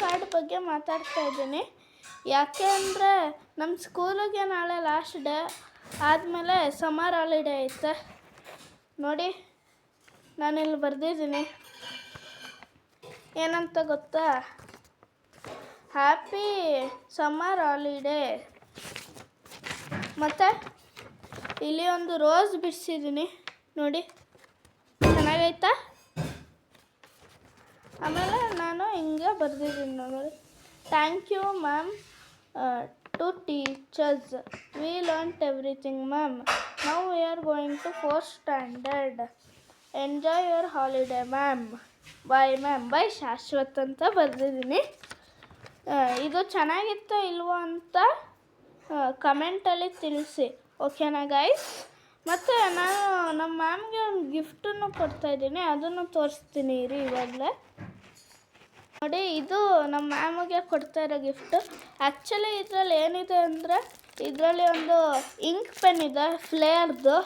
Card ಬಗ್ಗೆ ಮಾತಾಡ್ತಾ ಇದ್ದೀನಿ. ಯಾಕೆ ಅಂದರೆ ನಮ್ಮ ಸ್ಕೂಲಿಗೆ ನಾಳೆ ಲಾಸ್ಟ್ ಡೇ ಆದಮೇಲೆ ಸಮ್ಮರ್ ಹಾಲಿಡೇ ಐತೆ. ನೋಡಿ ನಾನಿಲ್ಲಿ ಬರೆದಿದ್ದೀನಿ, ಏನಂತ ಗೊತ್ತಾ? Happy summer holiday. ಮತ್ತು ಇಲ್ಲಿ ಒಂದು ರೋಸ್ ಬಿಡಿಸಿದ್ದೀನಿ ನೋಡಿ, ಚೆನ್ನಾಗೈತಾ? ಆಮೇಲೆ ನಾನು ಹಿಂಗೆ ಬರೆದಿದ್ದೀನಿ ನೋಡಿ, thank you ma'am to teachers, we learnt everything ma'am, now we are going to 4th standard, enjoy your holiday ma'am, bye ma'am, by Shashwat ಅಂತ ಬರೆದಿದ್ದೀನಿ. ಇದು ಚೆನ್ನಾಗಿತ್ತೋ ಇಲ್ವೋ ಅಂತ ಕಮೆಂಟಲ್ಲಿ ತಿಳಿಸಿ, ಓಕೆನಾ ಗೈಸ್? ಮತ್ತು ನಾನು ನಮ್ಮ ಮ್ಯಾಮ್ಗೆ ಒಂದು ಗಿಫ್ಟನ್ನು ಕೊಡ್ತಾಯಿದ್ದೀನಿ, ಅದನ್ನು ತೋರಿಸ್ತೀನಿ ಇರಿ ಇವಾಗಲೇ. ನೋಡಿ, ಇದು ನಮ್ಮ ಮ್ಯಾಮಿಗೆ ಕೊಡ್ತಾ ಇರೋ ಗಿಫ್ಟು. ಆ್ಯಕ್ಚುಲಿ ಇದರಲ್ಲಿ ಏನಿದೆ ಅಂದರೆ, ಇದರಲ್ಲಿ ಒಂದು ಇಂಕ್ ಪೆನ್ ಇದೆ ಫ್ಲೇರ್ದು,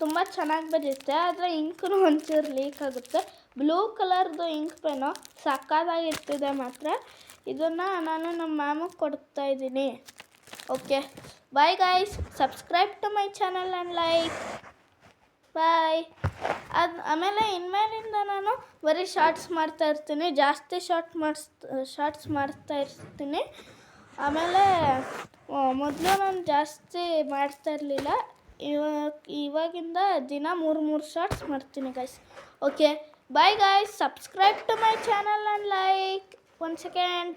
ತುಂಬ ಚೆನ್ನಾಗಿ ಬರುತ್ತೆ. ಆದರೆ ಇಂಕೂ ಒಂಚೂರು ಲೀಕ್ ಆಗುತ್ತೆ. ಬ್ಲೂ ಕಲರ್ದು ಇಂಕ್ ಪೆನ್ನು ಸಕ್ಕತ್ತಾಗಿರ್ತಿದೆ ಮಾತ್ರ. ಇದನ್ನು ನಾನು ನಮ್ಮ ಮ್ಯಾಮಿಗೆ ಕೊಡ್ತಾಯಿದ್ದೀನಿ. Okay, bye guys, subscribe to my channel and like. Bye. ಆಮೇಲೆ ಇನ್ಮೇಲಿಂದ ನಾನು ಬರೀ ಶಾರ್ಟ್ಸ್ ಮಾಡ್ತಾಯಿರ್ತೀನಿ, ಜಾಸ್ತಿ ಶಾರ್ಟ್ಸ್ ಮಾಡ್ತಾಯಿರ್ತೀನಿ. ಆಮೇಲೆ ಮೊದಲು ನಾನು ಜಾಸ್ತಿ ಮಾಡ್ತಾಯಿರಲಿಲ್ಲ, ಇವಾಗಿಂದ ದಿನ 3 ಶಾರ್ಟ್ಸ್ ಮಾಡ್ತೀನಿ guys. Okay, bye guys, subscribe to my channel and like. 1 second.